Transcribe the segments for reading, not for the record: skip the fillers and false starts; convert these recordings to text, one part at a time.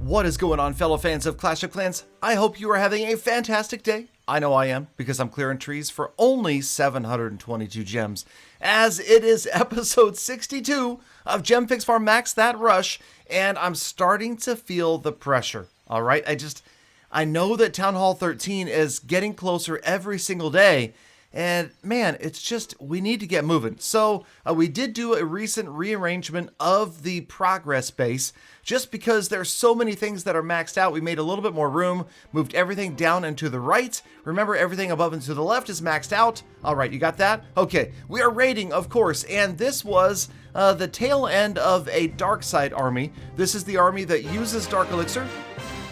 What is going on, fellow fans of Clash of Clans? I hope you are having a fantastic day. I know I am, because I'm clearing trees for only 722 gems, as it is episode 62 of Gem Fix Farm Max That Rush, and I'm starting to feel the pressure, alright? I know that Town Hall 13 is getting closer every single day, and man, it's just, we need to get moving. So we did do a recent rearrangement of the progress base, just because there's so many things that are maxed out. We made a little bit more room, moved everything down and to the right. Remember, everything above and to the left is maxed out. All right, you got that? Okay, we are raiding, of course, and this was the tail end of a dark side army. This is the army that uses Dark Elixir,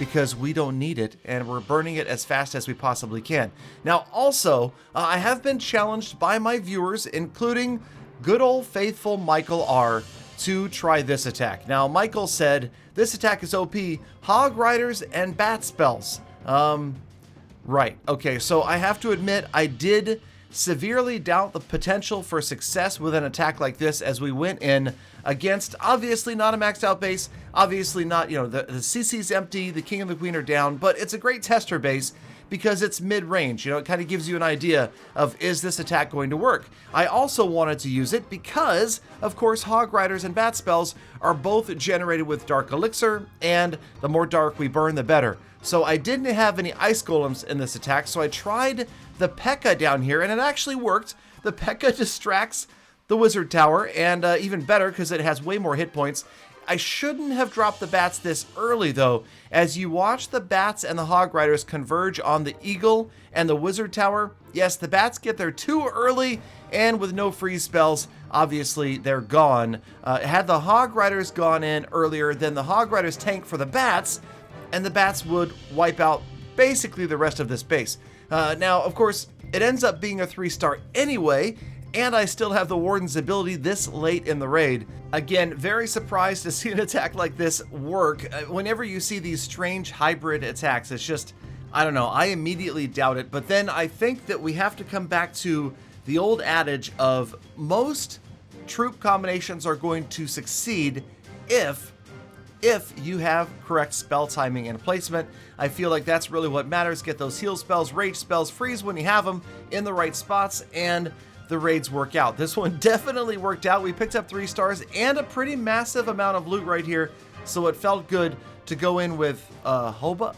because we don't need it, and we're burning it as fast as we possibly can. Now, also, I have been challenged by my viewers, including good old faithful Michael R., to try this attack. Now, Michael said, this attack is OP, Hog Riders and Bat spells. Right, okay, so I have to admit, I did severely doubt the potential for success with an attack like this as we went in against, obviously not a maxed out base, obviously not, you know, the CC's empty, the King and the Queen are down, but it's a great tester base because it's mid-range. You know, it kind of gives you an idea of, is this attack going to work? I also wanted to use it because, of course, Hog Riders and Bat spells are both generated with Dark Elixir, and the more dark we burn, the better. So I didn't have any Ice Golems in this attack, so I tried the P.E.K.K.A. down here, and it actually worked. The P.E.K.K.A. distracts the Wizard Tower, and even better because it has way more hit points. I shouldn't have dropped the Bats this early, though. As you watch the Bats and the Hog Riders converge on the Eagle and the Wizard Tower, yes, the Bats get there too early, and with no freeze spells, obviously they're gone. Had the Hog Riders gone in earlier, then the Hog Riders tank for the Bats, and the Bats would wipe out basically the rest of this base. Now, of course, it ends up being a 3-star anyway, and I still have the Warden's ability this late in the raid. Again, very surprised to see an attack like this work. Whenever you see these strange hybrid attacks, it's just, I don't know, I immediately doubt it. But then I think that we have to come back to the old adage of most troop combinations are going to succeed if you have correct spell timing and placement. I feel like that's really what matters. Get those heal spells, rage spells, freeze when you have them in the right spots, and the raids work out. This one definitely worked out. We picked up 3 stars and a pretty massive amount of loot right here, so it felt good to go in with Hoba?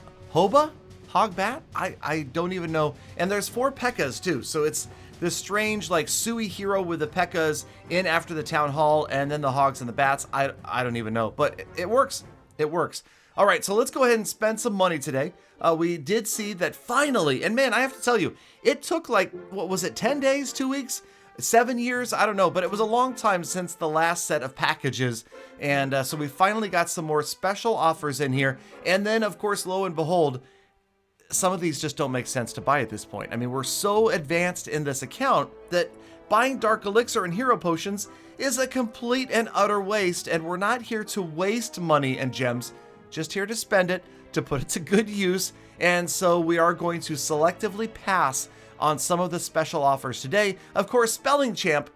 Hog Bat? I don't even know. And there's 4 P.E.K.K.A.s too, so it's this strange like Sui hero with the P.E.K.K.A.s in after the Town Hall, and then the Hogs and the Bats. I don't even know, but it works. It works. All right, so let's go ahead and spend some money today. We did see that finally, and man, I have to tell you, it took like, what was it, 10 days, 2 weeks, 7 years? I don't know, but it was a long time since the last set of packages. And so we finally got some more special offers in here. And then, of course, lo and behold, some of these just don't make sense to buy at this point. I mean, we're so advanced in this account that buying Dark Elixir and Hero Potions is a complete and utter waste. And we're not here to waste money and gems, just here to spend it, to put it to good use. And so we are going to selectively pass on some of the special offers today. Of course, Spelling Champ,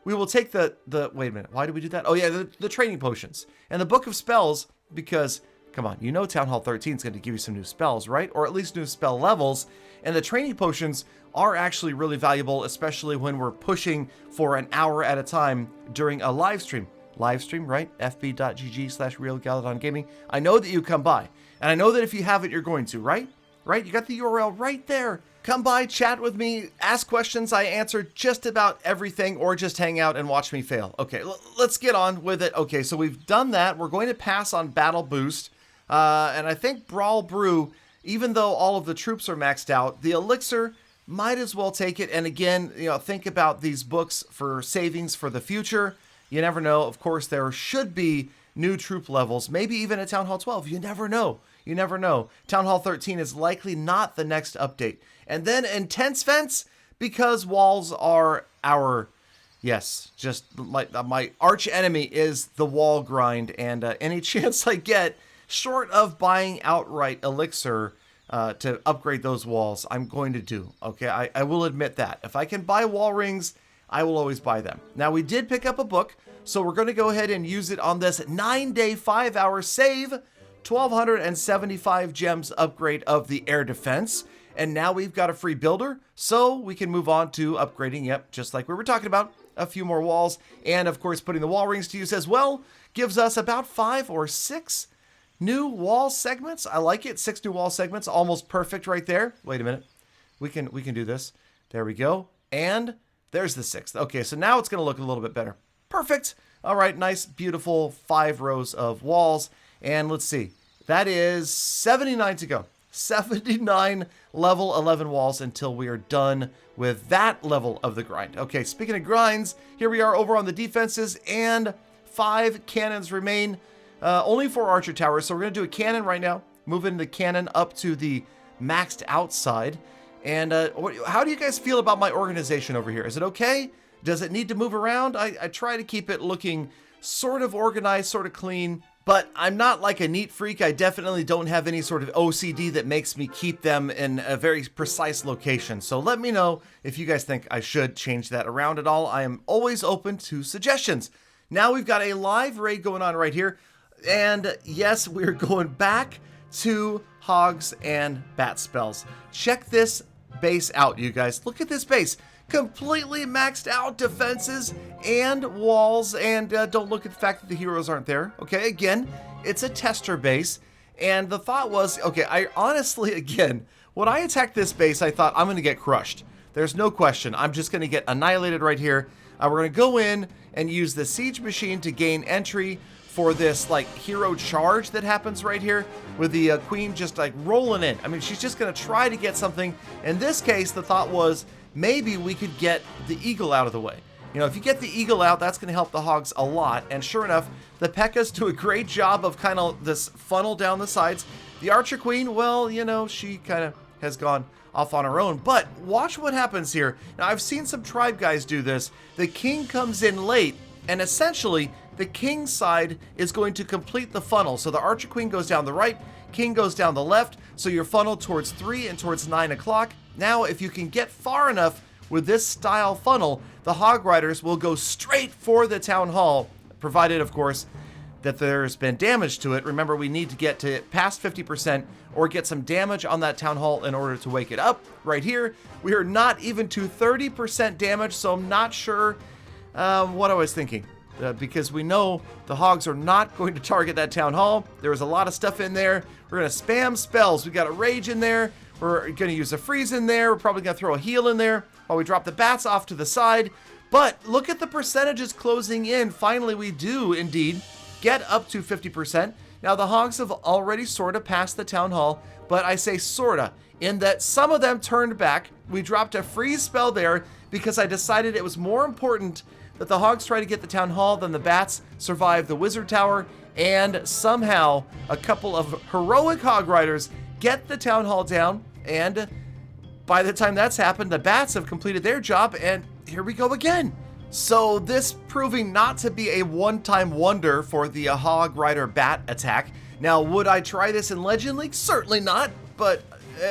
we will take the wait a minute, why did we do that? Oh yeah, the training potions and the Book of Spells, because come on, you know Town Hall 13 is going to give you some new spells, right? Or at least new spell levels. And the training potions are actually really valuable, especially when we're pushing for an hour at a time during a live stream. Live stream, right? fb.gg/realgaladongaming. I know that you come by, and I know that if you have it, you're going to, right? Right? You got the URL right there. Come by, chat with me, ask questions. I answer just about everything, or just hang out and watch me fail. Okay, let's get on with it. Okay, so we've done that. We're going to pass on Battle Boost, and I think Brawl Brew, even though all of the troops are maxed out, the Elixir might as well take it. And again, you know, think about these books for savings for the future. You never know. Of course, there should be new troop levels, maybe even at Town Hall 12. You never know. You never know. Town Hall 13 is likely not the next update. And then Intense Fence, because walls are our, yes, just my arch enemy is the wall grind. And any chance I get, short of buying outright Elixir to upgrade those walls, I'm going to do. Okay, I will admit that. If I can buy wall rings, I will always buy them. Now, we did pick up a book, so we're going to go ahead and use it on this 9-day, 5-hour save 1,275 gems upgrade of the air defense. And now we've got a free builder, so we can move on to upgrading, yep, just like we were talking about, a few more walls. And of course, putting the wall rings to use as well gives us about 5 or 6 new wall segments. I like it. 6 new wall segments, almost perfect right there. Wait a minute. We can do this. There we go. And there's the 6th. Okay, so now it's going to look a little bit better. Perfect. All right, nice, beautiful 5 rows of walls. And let's see. That is 79 to go. 79 level 11 walls until we are done with that level of the grind. Okay, speaking of grinds, here we are over on the defenses, and 5 cannons remain. Only 4 archer towers, so we're going to do a cannon right now. Moving the cannon up to the maxed outside. And how do you guys feel about my organization over here? Is it okay? Does it need to move around? I try to keep it looking sort of organized, sort of clean, but I'm not like a neat freak. I definitely don't have any sort of OCD that makes me keep them in a very precise location. So let me know if you guys think I should change that around at all. I am always open to suggestions. Now we've got a live raid going on right here. And yes, we're going back to Hogs and Bat spells. Check this base out, you guys. Look at this base. Completely maxed out defenses and walls, and don't look at the fact that the heroes aren't there. Okay, again, it's a tester base, and the thought was, okay, I honestly, again, when I attacked this base, I thought I'm going to get crushed. There's no question. I'm just going to get annihilated right here. We're going to go in and use the siege machine to gain entry for this like hero charge that happens right here with the queen just like rolling in. I mean, she's just going to try to get something. In this case, the thought was maybe we could get the eagle out of the way. You know, if you get the eagle out, that's going to help the hogs a lot. And sure enough, the P.E.K.K.A.s do a great job of kind of this funnel down the sides. The archer queen, well, you know, she kind of has gone off on her own. But watch what happens here. Now, I've seen some tribe guys do this. The king comes in late, and essentially, the king side is going to complete the funnel. So the archer queen goes down the right, king goes down the left, so you're funneled towards 3 and towards 9 o'clock. Now, if you can get far enough with this style funnel, the hog riders will go straight for the town hall, provided, of course, that there's been damage to it. Remember, we need to get to past 50% or get some damage on that town hall in order to wake it up. Right here, we are not even to 30% damage, so I'm not sure what I was thinking. Because we know the hogs are not going to target that town hall. There was a lot of stuff in there. We're going to spam spells. We got a rage in there. We're going to use a freeze in there. We're probably going to throw a heal in there while we drop the bats off to the side. But look at the percentages closing in. Finally, we do indeed get up to 50%. Now, the hogs have already sort of passed the town hall, but I say sorta, in that some of them turned back. We dropped a freeze spell there because I decided it was more important that the hogs try to get the town hall than the bats survive the wizard tower, and somehow a couple of heroic hog riders get the town hall down, and by the time that's happened, the bats have completed their job, and here we go again. So this proving not to be a one-time wonder for the hog rider bat attack. Now, would I try this in Legend League? Certainly not, but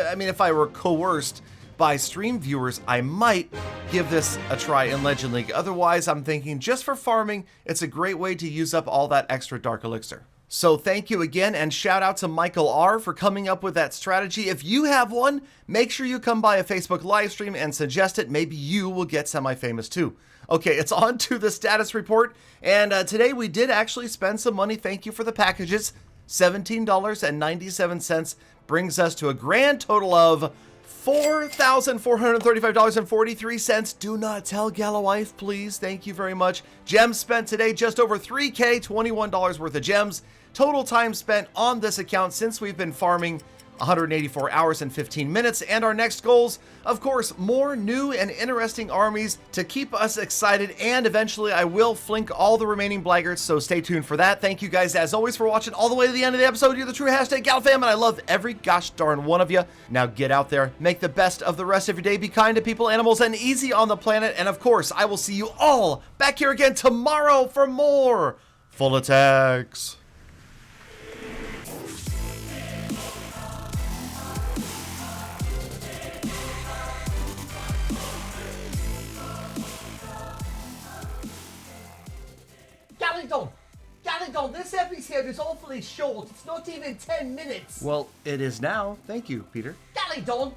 I mean, if I were coerced by stream viewers, I might give this a try in Legend League. Otherwise, I'm thinking just for farming, it's a great way to use up all that extra dark elixir. So thank you again, and shout out to Michael R for coming up with that strategy. If you have one, make sure you come by a Facebook live stream and suggest it. Maybe you will get semi-famous too. Okay, it's on to the status report, and today we did actually spend some money. Thank you for the packages. $17.97 brings us to a grand total of $4,435.43. Do not tell Galawife, please. Thank you very much. Gems spent today, just over $3K, $21 worth of gems. Total time spent on this account since we've been farming, 184 hours and 15 minutes. And our next goals, of course, more new and interesting armies to keep us excited. And eventually I will flink all the remaining blaggards, so stay tuned for that. Thank you guys, as always, for watching all the way to the end of the episode. You're the true hashtag GalFam, and I love every gosh darn one of you. Now get out there, make the best of the rest of your day, be kind to people, animals, and easy on the planet. And of course, I will see you all back here again tomorrow for more full attacks. Galadon! Galadon, this episode is awfully short. It's not even 10 minutes. Well, it is now. Thank you, Peter. Galadon,